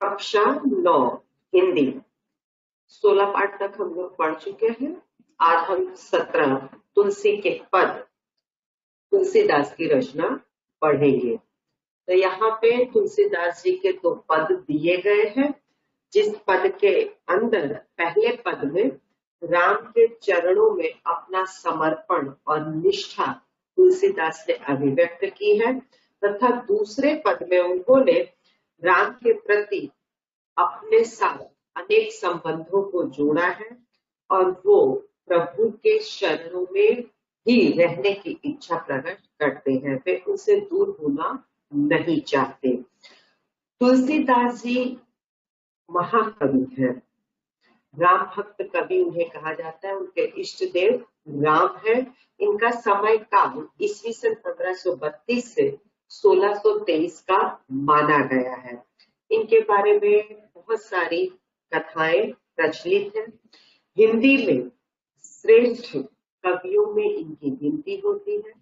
कक्षा 9 हिंदी 16 पाठ तक हम लोग पढ़ चुके हैं। आज हम 17 तुलसी के पद तुलसीदास की रचना पढ़ेंगे। तो यहाँ पे तुलसीदास जी के दो पद दिए गए हैं। जिस पद के अंदर पहले पद में राम के चरणों में अपना समर्पण और निष्ठा तुलसीदास ने अभिव्यक्त की है, तथा दूसरे पद में उन्होंने राम के प्रति अपने साथ अनेक संबंधों को जोड़ा है और वो प्रभु के शरणों में ही रहने की इच्छा प्रकट करते हैं। वे उनसे दूर होना नहीं चाहते। तुलसीदास जी महाकवि हैं, राम भक्त कवि उन्हें कहा जाता है। उनके इष्ट देव राम है। इनका समय काल ईस्वी सन 1532 से 1623 का माना गया है। इनके बारे में बहुत सारी कथाएं प्रचलित हैं। हिंदी में श्रेष्ठ कवियों में इनकी गिनती होती है।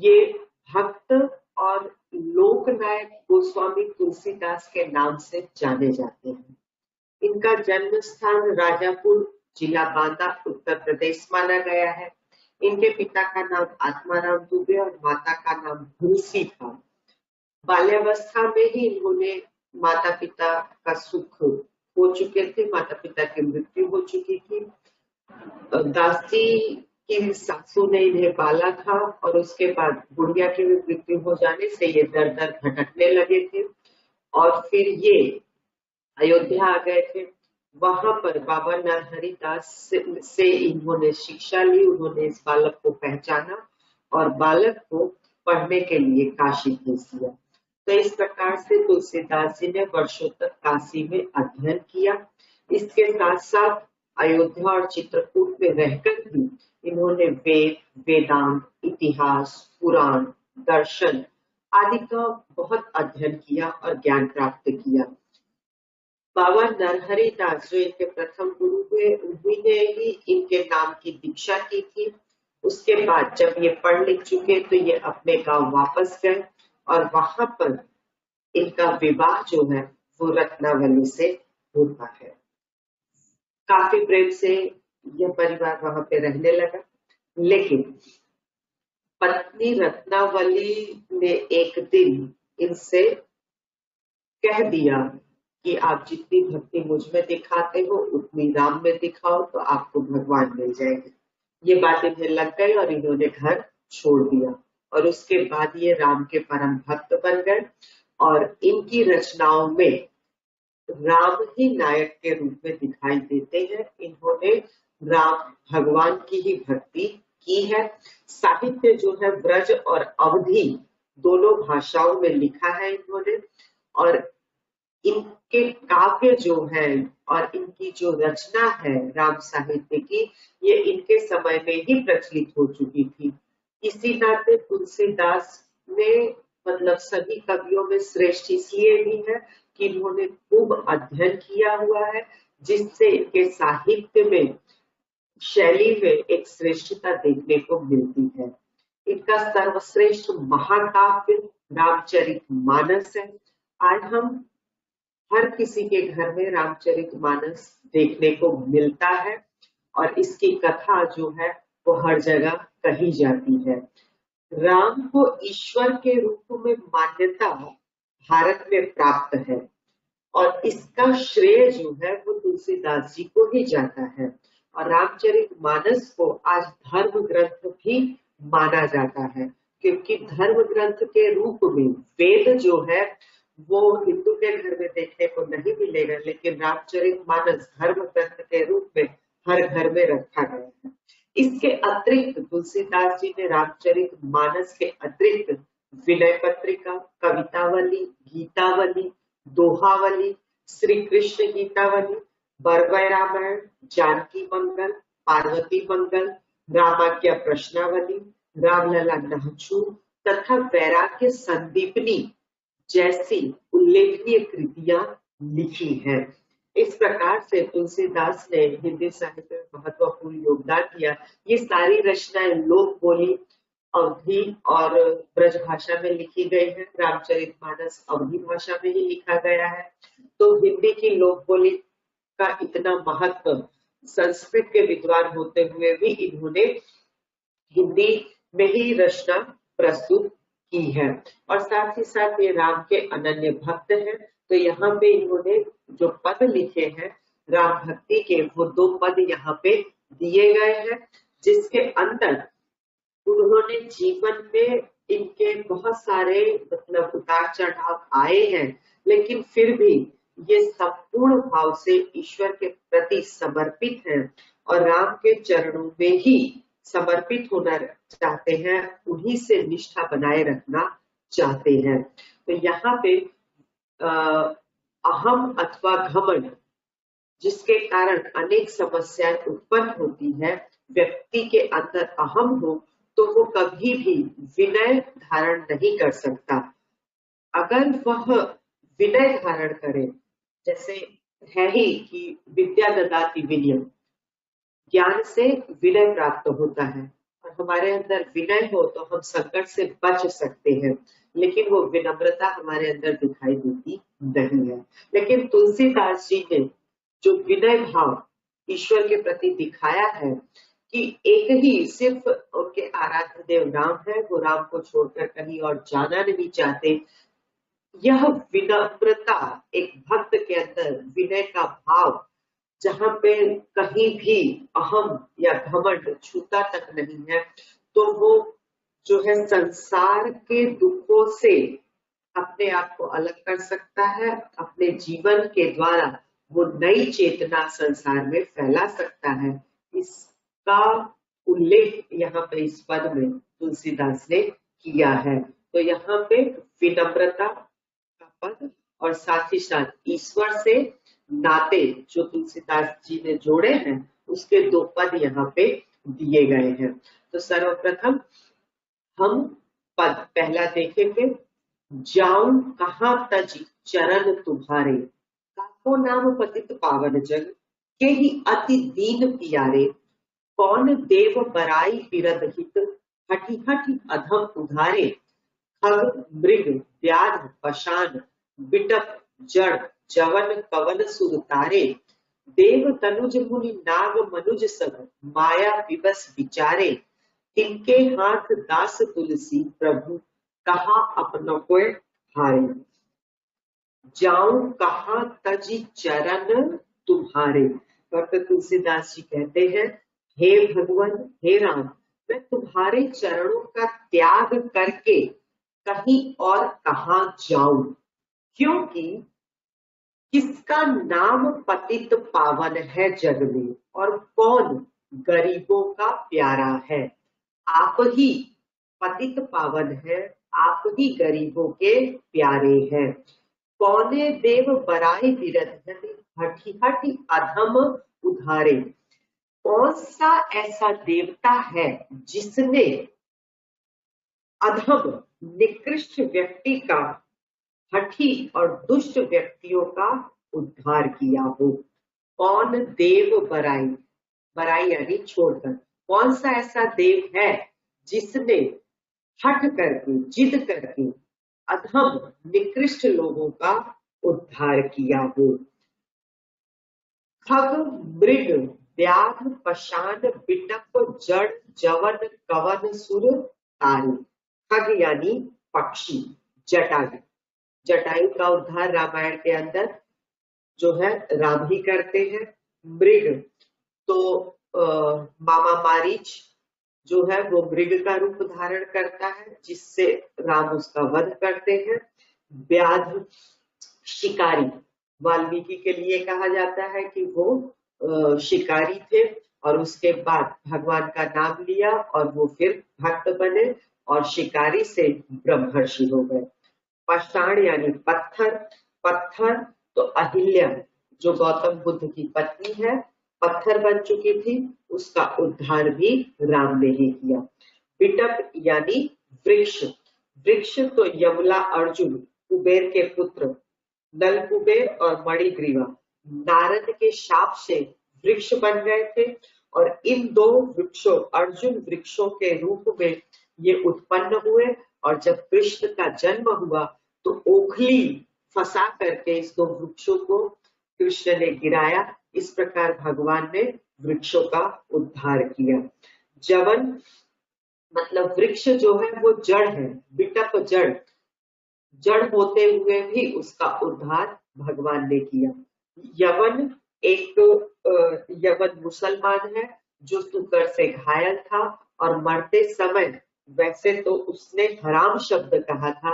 ये भक्त और लोकनायक गोस्वामी तुलसीदास के नाम से जाने जाते हैं। इनका जन्म स्थान राजापुर, जिला बांदा, उत्तर प्रदेश माना गया है। इनके पिता का नाम आत्माराम दुबे और माता का नाम तुलसी था। बाल्यावस्था में ही इन्होंने माता पिता का सुख हो चुके थे। माता पिता की मृत्यु हो चुकी थी। दासी की सासू ने इन्हें पाला था और उसके बाद बुढ़िया की भी मृत्यु हो जाने से ये दर दर भटकने लगे थे और फिर ये अयोध्या आ गए थे। वहां पर बाबा नरहरि दास से इन्होंने शिक्षा ली। उन्होंने इस बालक को पहचाना और बालक को पढ़ने के लिए काशी भेज दिया। तो इस प्रकार से तुलसीदास जी ने वर्षों तक काशी में अध्ययन किया। इसके साथ साथ अयोध्या और चित्रकूट में रहकर भी इन्होंने वेद, वेदांत, इतिहास, पुराण, दर्शन आदि का बहुत अध्ययन किया और ज्ञान प्राप्त किया। बाबा नरहरि दास जो इनके प्रथम गुरु हुए, उन्हीं ही इनके नाम की दीक्षा की थी। उसके बाद जब ये पढ़ लिख चुके तो ये अपने गांव वापस गए और वहां पर इनका विवाह जो है वो रत्नावली से होता है। काफी प्रेम से यह परिवार वहां पे रहने लगा, लेकिन पत्नी रत्नावली ने एक दिन इनसे कह दिया कि आप जितनी भक्ति मुझ में दिखाते हो उतनी राम में दिखाओ तो आपको भगवान मिल जाएंगे। ये बात इन्हें लग गई और इन्होंने घर छोड़ दिया और उसके बाद ये राम के परम भक्त बन गए और इनकी रचनाओं में राम ही नायक के रूप में दिखाई देते हैं। इन्होंने राम भगवान की ही भक्ति की है। साहित्य जो है ब्रज और अवधी दोनों भाषाओं में लिखा है इन्होंने और इनके काव्य जो है और इनकी जो रचना है राम साहित्य की, ये इनके समय में ही प्रचलित हो चुकी थी। इसी नाते तुलसीदास ने मतलब सभी कवियों में श्रेष्ठ इसलिए भी है कि इन्होंने खूब अध्ययन किया हुआ है, जिससे इनके साहित्य में शैली में एक श्रेष्ठता देखने को मिलती है। इनका सर्वश्रेष्ठ महाकाव्य रामचरितमानस है। आज हम हर किसी के घर में रामचरितमानस देखने को मिलता है और इसकी कथा जो है वो हर जगह कही जाती है। राम को ईश्वर के रूप में मान्यता भारत में प्राप्त है और इसका श्रेय जो है वो तुलसीदास जी को ही जाता है और रामचरितमानस को आज धर्म ग्रंथ भी माना जाता है, क्योंकि धर्म ग्रंथ के रूप में वेद जो है वो हिंदू के घर में देखने को नहीं मिलेगा, लेकिन रामचरितमानस धर्म ग्रंथ के रूप में हर घर में रखा गया है। इसके अतिरिक्त तुलसीदास जी ने रामचरितमानस के अतिरिक्त विनय पत्रिका, कवितावली, गीतावली, दोहावली, श्री कृष्ण गीतावली, बरवय रामायण, जानकी मंगल, पार्वती मंगल, रामाज्ञा प्रश्नावली, रामलला नहचू तथा वैराग्य संदीपनी जैसी उल्लेखनीय कृतियां लिखी हैं। इस प्रकार से तुलसीदास ने हिंदी साहित्य में महत्वपूर्ण योगदान दिया। ये सारी रचनाएं लोक बोली अवधी और ब्रज भाषा में लिखी गई है। रामचरितमानस अवधी भाषा में ही लिखा गया है। तो हिंदी की लोक बोली का इतना महत्व, संस्कृत के विद्वान होते हुए भी इन्होंने हिंदी में ही रचना प्रस्तुत की है। और साथ ही साथ ये राम के अनन्य भक्त हैं, तो यहाँ पे इन्होंने जो पद लिखे हैं राम भक्ति के, वो 2 पद यहाँ पे दिए गए हैं, जिसके अंदर उन्होंने जीवन में इनके बहुत सारे मतलब उतार चढ़ाव आए हैं, लेकिन फिर भी ये संपूर्ण भाव से ईश्वर के प्रति समर्पित हैं और राम के चरणों में ही समर्पित होना चाहते हैं, उन्हीं से निष्ठा बनाए रखना चाहते हैं। तो यहाँ पे अहम अथवा घमंड, जिसके कारण अनेक समस्याएं उत्पन्न होती है, व्यक्ति के अंदर अहम हो तो वो कभी भी विनय धारण नहीं कर सकता। अगर वह विनय धारण करे, जैसे है ही कि विद्या ददाति विनयम, ज्ञान से विनय प्राप्त होता है, और हमारे अंदर विनय हो तो हम संकट से बच सकते हैं, लेकिन वो विनम्रता हमारे अंदर दिखाई देती नहीं है। लेकिन तुलसीदास जी ने जो विनय भाव ईश्वर के प्रति दिखाया है कि एक ही सिर्फ उनके आराध्य देव राम है, वो राम को छोड़कर कहीं और जाना नहीं चाहते, यह विनम्रता एक भक्त के अंदर विनय का भाव, जहां पे कहीं भी अहम या घमंड छूता तक नहीं है, तो वो जो है संसार के दुखों से अपने आप को अलग कर सकता है, अपने जीवन के द्वारा वो नई चेतना संसार में फैला सकता है। इसका उल्लेख यहाँ पे इस पद में तुलसीदास ने किया है। तो यहाँ पे विनम्रता का पद और साथ ही साथ ईश्वर से नाते जो तुलसीदास जी ने जोड़े हैं, उसके 2 पद यहाँ पे दिए गए हैं। तो सर्वप्रथम हम पद पहला देखेंगे। जाऊं कहाँ तज चरण तुम्हारे, काको नाम पतित पावन जग, के ही अति दीन पियारे, कौन देव बराई बिरद हित, हठी हठी अधम उधारे, खग मृग व्याध पशान, बिटप जड़ जवन कवन सुर तारे, देव तनुज मुनि नाग मनुज सब, माया विवश विचारे, इनके हाथ दास तुलसी, प्रभु कहा अपनों को हारे। जाऊं कहाँ तज चरण तुम्हारे, डॉक्टर तुलसीदास जी कहते हैं, हे भगवान, हे राम, मैं तुम्हारे चरणों का त्याग करके कहीं और कहाँ जाऊं, क्योंकि किसका नाम पतित पावन है जग में, और कौन गरीबों का प्यारा है। आप ही पतित पावन है, आप ही गरीबों के प्यारे हैं। कौने देव बराई बिरद, हठी हठी अधम उधारे, कौन सा ऐसा देवता है जिसने अधम निकृष्ट व्यक्ति का, हठी और दुष्ट व्यक्तियों का उद्धार किया हो। कौन देव बराई, बराई यानी छोड़कर, कौन सा ऐसा देव है जिसने हट करके, जिद करके अधम निकृष्ट लोगों का उद्धार किया हो। खग मृग व्याध पशान, बिटप जड़ जवन कवन सुर तारे। खग यानी पक्षी, जटायु, जटायु का उद्धार रामायण के अंदर जो है राम ही करते हैं। मृग तो मामा मारीच जो है वो मृग का रूप धारण करता है, जिससे राम उसका वध करते हैं। व्याध शिकारी, वाल्मीकि के लिए कहा जाता है कि वो शिकारी थे और उसके बाद भगवान का नाम लिया और वो फिर भक्त बने और शिकारी से ब्रह्मर्षि हो गए। पाषाण यानी पत्थर, पत्थर तो अहिल्या जो गौतम बुद्ध की पत्नी है, पत्थर बन चुकी थी, उसका उद्धार भी राम ने ही किया। बिटप यानी वृक्ष, वृक्ष तो यमला अर्जुन कुबेर के पुत्र नल कुबेर और मणिग्रीवा नारद के शाप से वृक्ष बन गए थे, और इन 2 वृक्षों, अर्जुन वृक्षों के रूप में ये उत्पन्न हुए और जब कृष्ण का जन्म हुआ तो ओखली फंसा करके इस दो वृक्षों को कृष्ण ने गिराया। इस प्रकार भगवान ने वृक्षों का उद्धार किया। जवन मतलब वृक्ष जो है वो जड़ है, विटप जड़, जड़ होते हुए भी उसका उद्धार भगवान ने किया। यवन एक यवन मुसलमान है जो सुकर से घायल था और मरते समय वैसे तो उसने हराम शब्द कहा था,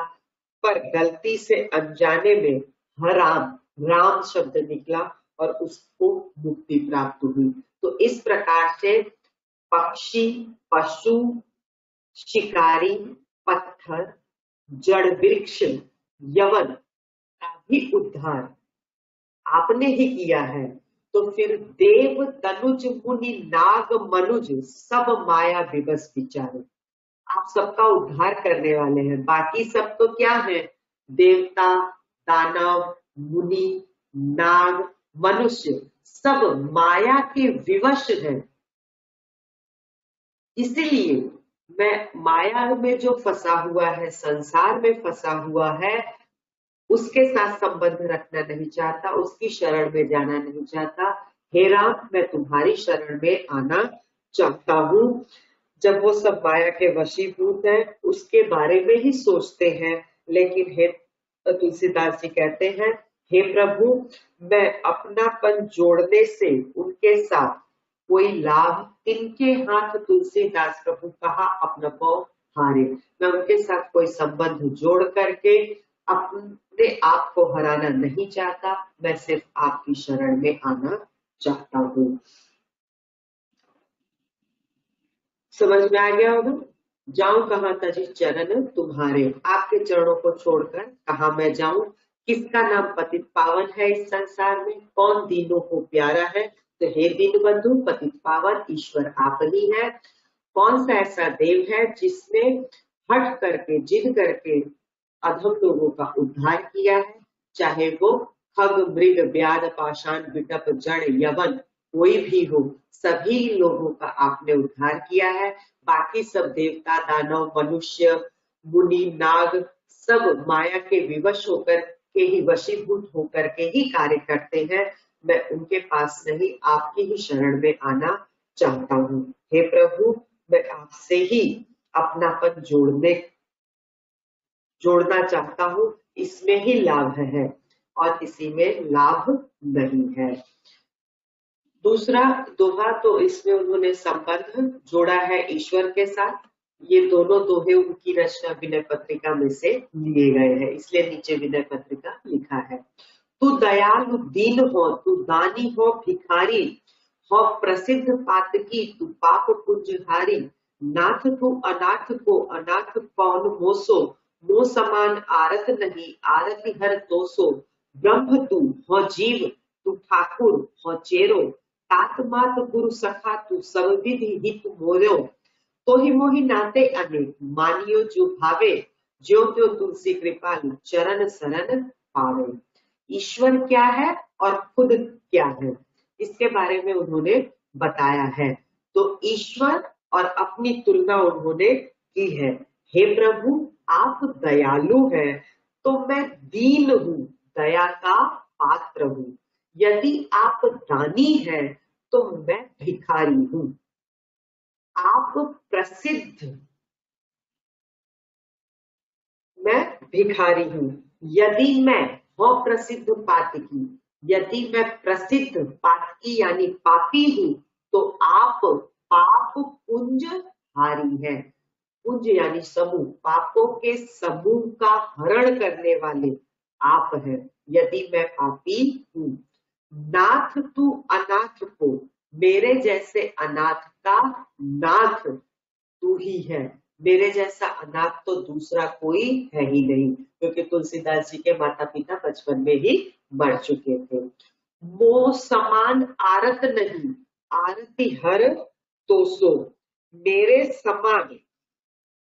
पर गलती से अनजाने में हराम राम शब्द निकला और उसको मुक्ति प्राप्त हुई। तो इस प्रकार से पक्षी, पशु, शिकारी, पत्थर, जड़ वृक्ष, यवन का भी उद्धार आपने ही किया है। तो फिर देव तनुज मुनि नाग मनुज सब माया विवश विचारे, आप सबका उद्धार करने वाले हैं। बाकी सब तो क्या है, देवता, दानव, मुनि, नाग, मनुष्य सब माया के विवश हैं। इसीलिए मैं माया में जो फंसा हुआ है, संसार में फंसा हुआ है, उसके साथ संबंध रखना नहीं चाहता, उसकी शरण में जाना नहीं चाहता। हे राम, मैं तुम्हारी शरण में आना चाहता हूँ। जब वो सब माया के वशीभूत हैं, उसके बारे में ही सोचते हैं। लेकिन हे तुलसीदास जी कहते हैं, हे प्रभु, मैं अपनापन जोड़ने से उनके साथ कोई लाभ, तिनके हाथ तुलसीदास प्रभु कहा अपना पाँव हारे, मैं उनके साथ कोई संबंध जोड़ करके अपने आप को हराना नहीं चाहता, मैं सिर्फ आपकी शरण में आना चाहता हूँ। समझ में आ गया होगा। जाऊं कहाँ तजी चरण तुम्हारे, आपके चरणों को छोड़कर कहा मैं जाऊं। किसका नाम पतित पावन है इस संसार में, कौन दीनों को प्यारा है। तो हे दीन बंधु, पतित पावन ईश्वर आप ही है। कौन सा ऐसा देव है जिसने हट करके, जिद करके अधम लोगों का उद्धार किया है। चाहे वो खग, मृग, व्याध, पाषाण, विटप, जड़, यवन कोई भी हो, सभी लोगों का आपने उद्धार किया है। बाकी सब देवता, दानव, मनुष्य, मुनि, नाग सब माया के विवश होकर के ही, वशीभूत होकर के ही कार्य करते हैं। मैं उनके पास नहीं, आपकी ही शरण में आना चाहता हूँ। हे प्रभु, मैं आपसे ही अपनापन जोड़ना चाहता हूँ, इसमें ही लाभ है और इसी में लाभ नहीं है। दूसरा दोहा तो इसमें उन्होंने संबंध जोड़ा है ईश्वर के साथ। ये दोनों दोहे उनकी रचना विनय पत्रिका में से लिए गए हैं, इसलिए नीचे विनय पत्रिका लिखा है। तू दयालु दीन हो, तू दानी हो भिखारी हो, प्रसिद्ध पातकी तू पाप पुंजहारी। नाथ तू अनाथ को अनाथ पौन मोसो, मो समान आरत नहीं आरति हर तोसो। ब्रह्म तू हो जीव, तू ठाकुर हो चेरो, तात मात गुरु सखा तू सब विधि हित मोरो। तो ही मोहि नाते अनेक, मानियो जो भावे, ज्यो त्यो तुलसी कृपालु चरण शरण पावे। ईश्वर क्या है और खुद क्या है, इसके बारे में उन्होंने बताया है। तो ईश्वर और अपनी तुलना उन्होंने की है। हे प्रभु, आप दयालु हैं तो मैं दीन हूँ, दया का पात्र हूँ। यदि आप दानी हैं तो मैं भिखारी हूँ। आप प्रसिद्ध, मैं भिखारी हूँ। यदि मैं हो प्रसिद्ध पातकी, यदि मैं प्रसिद्ध पातकी यानी पापी हूँ, तो आप पाप पुंज हारी है। पुंज यानी समूह, पापों के समूह का हरण करने वाले आप हैं। यदि मैं पापी हूँ। नाथ तू अनाथ को, मेरे जैसे अनाथ का नाथ तू ही है। मेरे जैसा अनाथ तो दूसरा कोई है ही नहीं, क्योंकि तुलसीदास जी के माता पिता बचपन में ही मर चुके थे। मोह समान आरत नहीं आरती हर तोसो, मेरे समान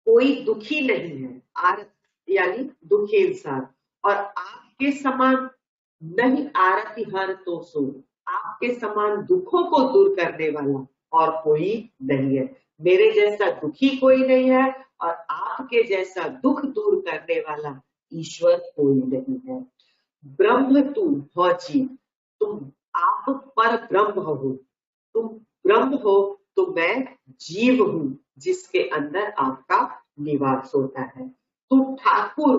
कोई दुखी नहीं है। आरत यानी दुखी इंसान, और आपके समान नहीं आरती हर तोसो, आपके समान दुखों को दूर करने वाला और कोई नहीं है। मेरे जैसा दुखी कोई नहीं है आपके जैसा दुख दूर करने वाला ईश्वर कोई नहीं है। ब्रह्म तू हो जीव, तुम आप पर ब्रह्म हो, तुम ब्रह्म हो तो मैं जीव हूँ जिसके अंदर आपका निवास होता है। तुम ठाकुर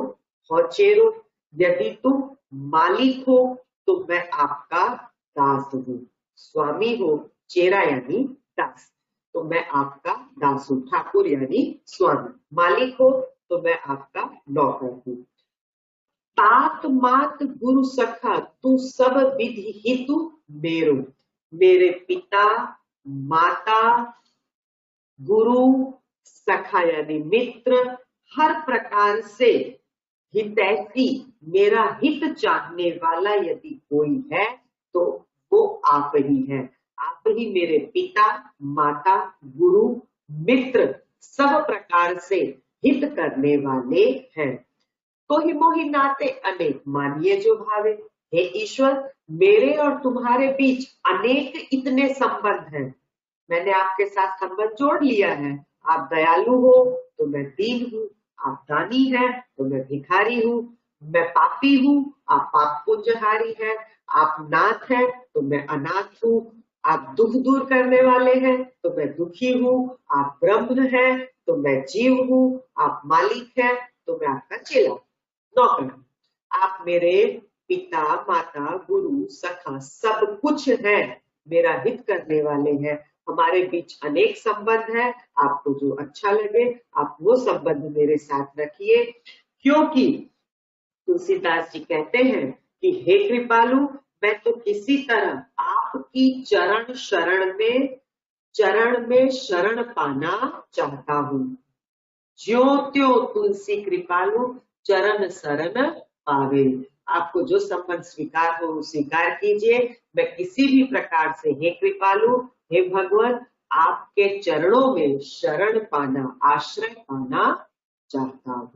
हो चेरो, यदि तुम मालिक हो तो मैं आपका दास हूँ। स्वामी हो, चेरा यानी दास, तो मैं आपका दास हूँ। ठाकुर यानी स्वामी, मालिक हो तो मैं आपका नौकर हूँ। तात मात गुरु सखा तू सब विधि हितु मेरो, मेरे पिता माता गुरु सखा यानी मित्र, हर प्रकार से हितैषी, मेरा हित चाहने वाला यदि कोई है तो वो आप ही हैं। आप ही मेरे पिता माता गुरु मित्र सब प्रकार से हित करने वाले हैं। तो ही मोहि नाते अनेक मानिए जो भावे, हे ईश्वर मेरे और तुम्हारे बीच अनेक इतने संबंध हैं, मैंने आपके साथ संबंध जोड़ लिया है। आप दयालु हो तो मैं दीन हूँ, आप दानी हैं तो मैं भिखारी हूँ, मैं पापी हूँ आप पाप पुंजहारी हैं, आप नाथ हैं तो मैं अनाथ हूँ, आप दुख दूर करने वाले हैं तो मैं दुखी हूँ, आप ब्रह्म हैं तो मैं जीव हूँ, आप मालिक हैं तो मैं आपका चेला नौकर। आप मेरे पिता माता गुरु सखा सब कुछ है, मेरा हित करने वाले हैं। हमारे बीच अनेक संबंध है, आपको जो अच्छा लगे आप वो संबंध मेरे साथ रखिए। क्योंकि तुलसीदास जी कहते हैं कि हे कृपालु, मैं तो किसी तरह आपकी चरण में शरण पाना चाहता हूँ। ज्यों त्यों तुलसी कृपालु चरण शरण पावे। आपको जो संबंध स्वीकार हो स्वीकार कीजिए। मैं किसी भी प्रकार से हे कृपालु, हे भगवान, आपके चरणों में शरण पाना, आश्रय पाना चाहता हूँ।